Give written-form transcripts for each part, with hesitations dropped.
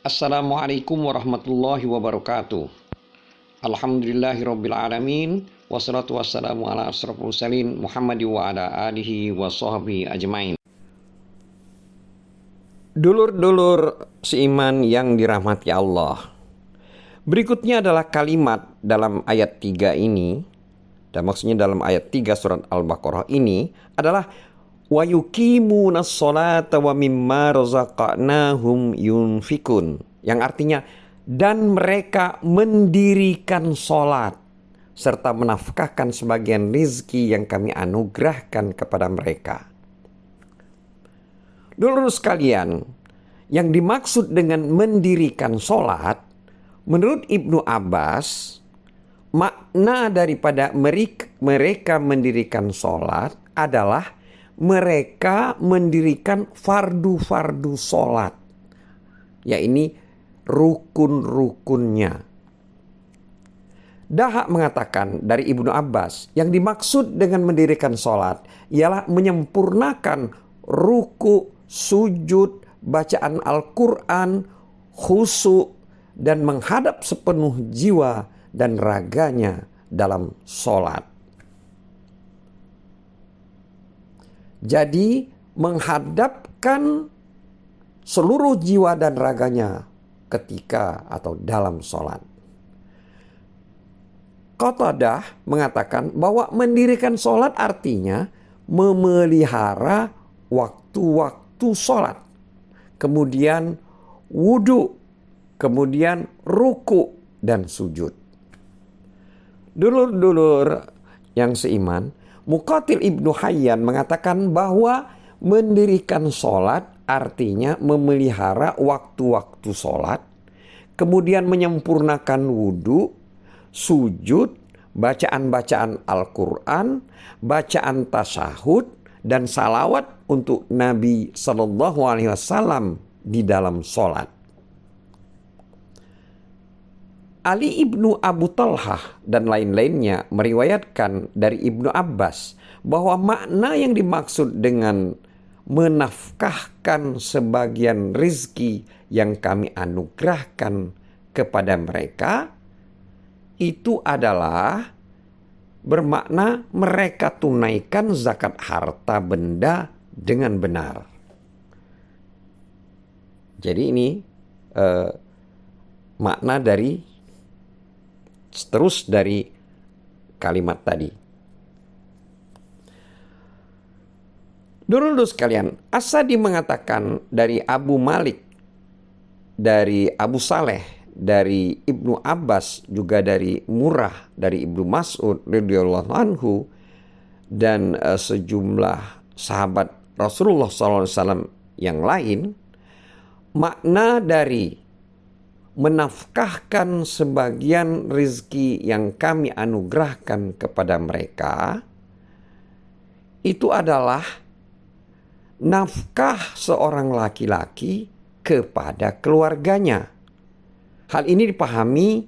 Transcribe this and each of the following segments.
Assalamualaikum warahmatullahi wabarakatuh. Alhamdulillahirabbil alamin wassalatu wassalamu ala asrofil mursalin Muhammadi wa ala alihi wa sahbihi ajmain. Dulur-dulur seiman yang dirahmati Allah. Berikutnya adalah kalimat dalam ayat 3 ini, dan maksudnya dalam ayat 3 surat Al-Baqarah ini adalah wa yuqimunas sholata wa mimma razaqnahum yunfikun, yang artinya dan mereka mendirikan sholat serta menafkahkan sebagian rizki yang kami anugerahkan kepada mereka. Dulur sekalian, yang dimaksud dengan mendirikan sholat, menurut Ibnu Abbas, makna daripada mereka mendirikan sholat adalah mereka mendirikan fardu-fardu sholat, yaitu rukun-rukunnya. Dahak mengatakan dari Ibnu Abbas, yang dimaksud dengan mendirikan sholat ialah menyempurnakan ruku, sujud, bacaan Al-Quran, khusyuk, dan menghadap sepenuh jiwa dan raganya dalam sholat. Jadi menghadapkan seluruh jiwa dan raganya ketika atau dalam sholat. Qatadah mengatakan bahwa mendirikan sholat artinya memelihara waktu-waktu sholat, kemudian wudhu, kemudian ruku dan sujud. Dulur-dulur yang seiman, Muqatil Ibnu Hayyan mengatakan bahwa mendirikan sholat artinya memelihara waktu-waktu sholat, kemudian menyempurnakan wudhu, sujud, bacaan-bacaan Al-Quran, bacaan tasyahud, dan salawat untuk Nabi SAW di dalam sholat. Ali ibnu Abu Talhah dan lain-lainnya meriwayatkan dari Ibnu Abbas bahwa makna yang dimaksud dengan menafkahkan sebagian rizki yang kami anugerahkan kepada mereka itu adalah bermakna mereka tunaikan zakat harta benda dengan benar. Jadi ini makna dari terus dari kalimat tadi. Dulur-dulur sekalian, As-Sadi mengatakan dari Abu Malik, dari Abu Saleh, dari Ibnu Abbas, juga dari Murrah, dari Ibnu Mas'ud radhiyallahu anhu, dan sejumlah sahabat Rasulullah SAW yang lain, makna dari menafkahkan sebagian rizki yang kami anugerahkan kepada mereka itu adalah nafkah seorang laki-laki kepada keluarganya. Hal ini dipahami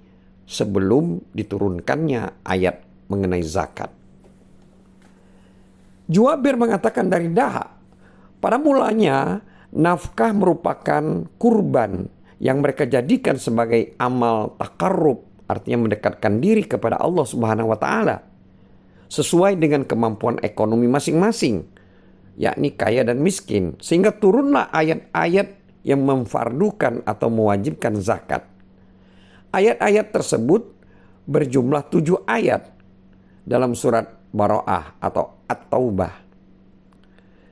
sebelum diturunkannya ayat mengenai zakat. Juabir mengatakan dari Dahak, pada mulanya nafkah merupakan kurban yang mereka jadikan sebagai amal takarrub, artinya mendekatkan diri kepada Allah Subhanahu wa taala sesuai dengan kemampuan ekonomi masing-masing, yakni kaya dan miskin, sehingga turunlah ayat-ayat yang memfardukan atau mewajibkan zakat. Ayat-ayat tersebut berjumlah 7 ayat dalam surat Bara'ah atau At-Taubah.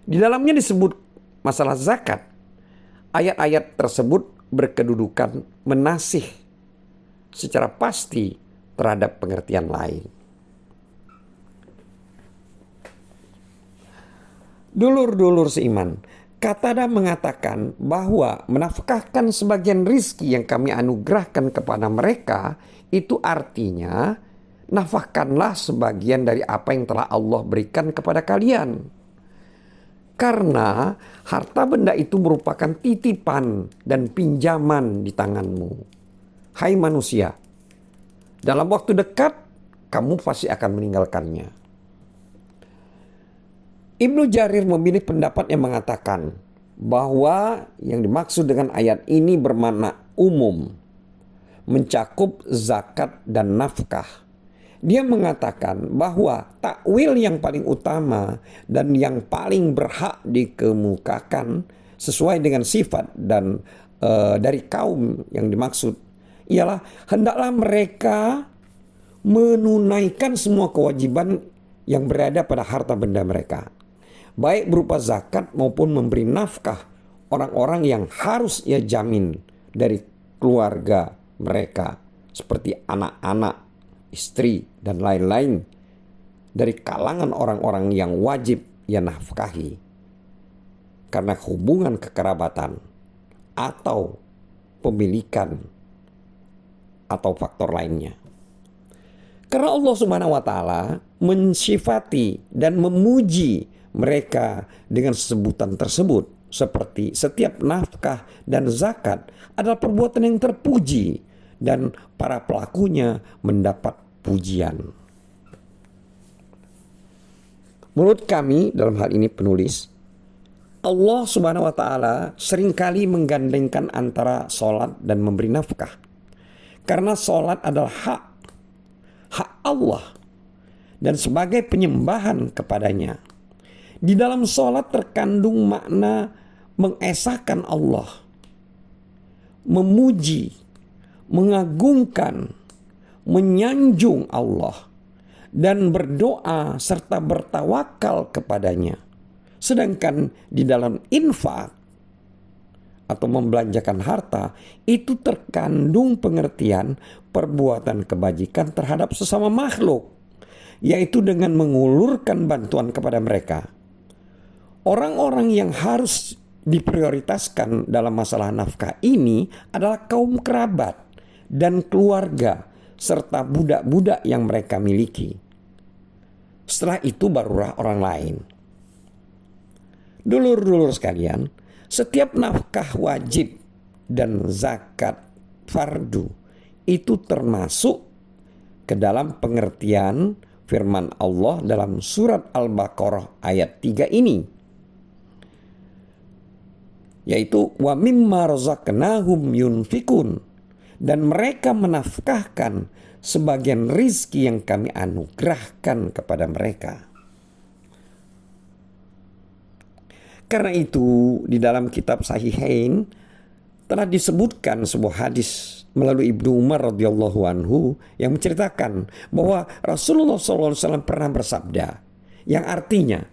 Di dalamnya disebut masalah zakat. Ayat-ayat tersebut berkedudukan menasih secara pasti terhadap pengertian lain. Dulur-dulur seiman, Qatadah mengatakan bahwa menafkahkan sebagian rizki yang kami anugerahkan kepada mereka itu artinya nafkahkanlah sebagian dari apa yang telah Allah berikan kepada kalian. Karena harta benda itu merupakan titipan dan pinjaman di tanganmu. Hai manusia, dalam waktu dekat kamu pasti akan meninggalkannya. Ibnu Jarir memilih pendapat yang mengatakan bahwa yang dimaksud dengan ayat ini bermakna umum, mencakup zakat dan nafkah. Dia mengatakan bahwa takwil yang paling utama dan yang paling berhak dikemukakan sesuai dengan sifat dan dari kaum yang dimaksud ialah hendaklah mereka menunaikan semua kewajiban yang berada pada harta benda mereka, baik berupa zakat maupun memberi nafkah orang-orang yang harus ia jamin dari keluarga mereka, seperti anak-anak, istri, dan lain-lain dari kalangan orang-orang yang wajib ia nafkahi karena hubungan kekerabatan atau pemilikan atau faktor lainnya. Karena Allah Subhanahu wa taala mensifati dan memuji mereka dengan sebutan tersebut, seperti setiap nafkah dan zakat adalah perbuatan yang terpuji dan para pelakunya mendapat pujian. Menurut kami dalam hal ini penulis, Allah Subhanahu wa taala seringkali menggandengkan antara salat dan memberi nafkah. Karena salat adalah hak Allah dan sebagai penyembahan kepadanya. Di dalam salat terkandung makna mengesahkan Allah, memuji, mengagungkan, menyanjung Allah, dan berdoa serta bertawakal kepadanya. Sedangkan di dalam infak atau membelanjakan harta itu terkandung pengertian perbuatan kebajikan terhadap sesama makhluk, yaitu dengan mengulurkan bantuan kepada mereka. Orang-orang yang harus diprioritaskan dalam masalah nafkah ini adalah kaum kerabat dan keluarga serta budak-budak yang mereka miliki. Setelah itu barulah orang lain. Dulur-dulur sekalian, setiap nafkah wajib dan zakat fardu itu termasuk ke dalam pengertian firman Allah dalam surat Al-Baqarah ayat 3 ini, yaitu wa mimma razaqnahum yunfikun, dan mereka menafkahkan sebagian rizki yang kami anugerahkan kepada mereka. Karena itu di dalam kitab Sahihain telah disebutkan sebuah hadis melalui Ibnu Umar radhiyallahu anhu yang menceritakan bahwa Rasulullah SAW pernah bersabda, yang artinya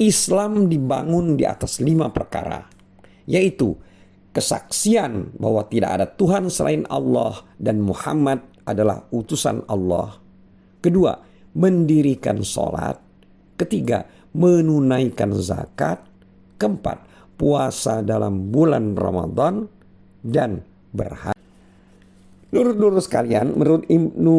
Islam dibangun di atas 5 perkara, yaitu kesaksian bahwa tidak ada Tuhan selain Allah dan Muhammad adalah utusan Allah. Kedua, mendirikan sholat. Ketiga, menunaikan zakat. Keempat, puasa dalam bulan Ramadan. Dan berhaji. Lurus-lurus sekalian, menurut Ibnu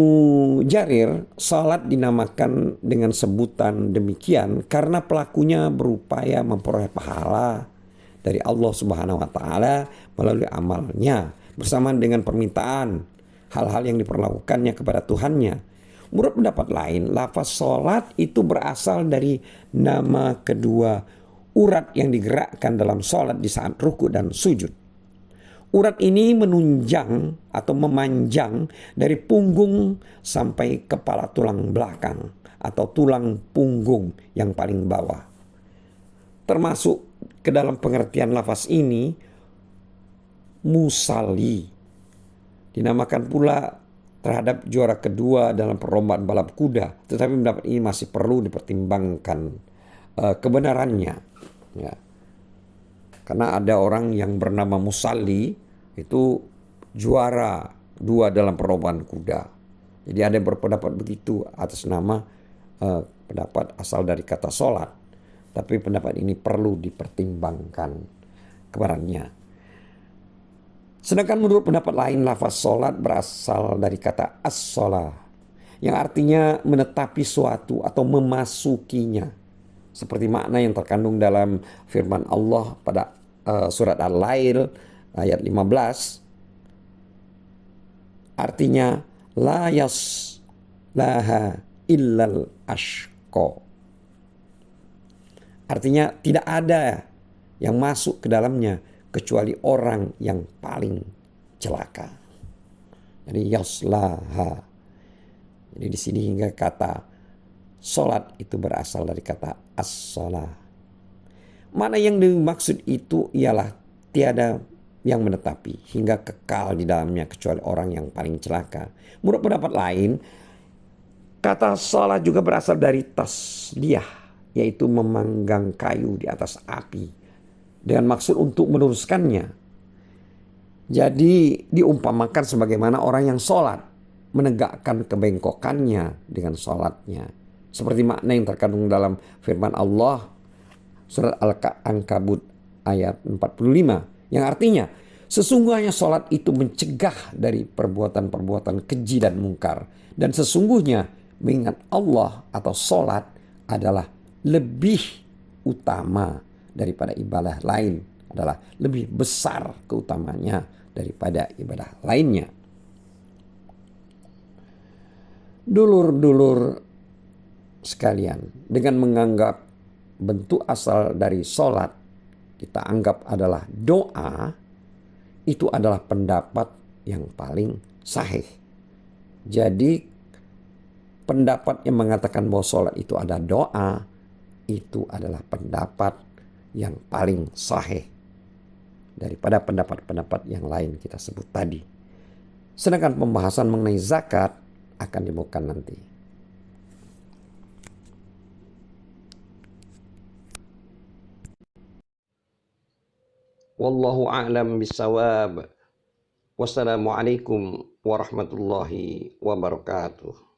Jarir, salat dinamakan dengan sebutan demikian karena pelakunya berupaya memperoleh pahala dari Allah Subhanahu wa taala melalui amalnya bersamaan dengan permintaan hal-hal yang diperlakukannya kepada Tuhannya. Menurut pendapat lain, lafaz salat itu berasal dari nama kedua urat yang digerakkan dalam salat di saat ruku dan sujud. Urat ini menunjang atau memanjang dari punggung sampai kepala tulang belakang atau tulang punggung yang paling bawah. Termasuk ke dalam pengertian lafaz ini musalli. Dinamakan pula terhadap juara kedua dalam perlombaan balap kuda, tetapi pendapat ini masih perlu dipertimbangkan kebenarannya. Ya. Karena ada orang yang bernama Musalli itu juara 2 dalam perlombaan kuda. Jadi ada yang berpendapat begitu atas nama pendapat asal dari kata sholat. Tapi pendapat ini perlu dipertimbangkan kebenarannya. Sedangkan menurut pendapat lain, lafaz sholat berasal dari kata as-sholah, yang artinya menetapi suatu atau memasukinya. Seperti makna yang terkandung dalam firman Allah pada surat Al-Lail ayat 15. Artinya la yaslaha illal ashqa. Artinya tidak ada yang masuk ke dalamnya kecuali orang yang paling celaka. Jadi yaslaha. Jadi di sini hingga kata solat itu berasal dari kata as-salah. Mana yang dimaksud itu ialah tiada yang menetapi hingga kekal di dalamnya kecuali orang yang paling celaka. Menurut pendapat lain, kata salat juga berasal dari tasliyah, yaitu memanggang kayu di atas api dengan maksud untuk meneruskannya. Jadi diumpamakan sebagaimana orang yang sholat menegakkan kebengkokannya dengan sholatnya. Seperti makna yang terkandung dalam firman Allah surat Al-Ankabut ayat 45. Yang artinya sesungguhnya sholat itu mencegah dari perbuatan-perbuatan keji dan mungkar. Dan sesungguhnya mengingat Allah atau sholat adalah lebih utama daripada ibadah lain. Adalah lebih besar keutamanya daripada ibadah lainnya. Dulur-dulur sekalian, dengan menganggap bentuk asal dari sholat kita anggap adalah doa, itu adalah pendapat yang paling sahih. Jadi pendapat yang mengatakan bahwa sholat itu ada doa, itu adalah pendapat yang paling sahih daripada pendapat-pendapat yang lain kita sebut tadi. Sedangkan pembahasan mengenai zakat akan dibawakan nanti. Wallahu a'lam bishawab. Wassalamualaikum warahmatullahi wabarakatuh.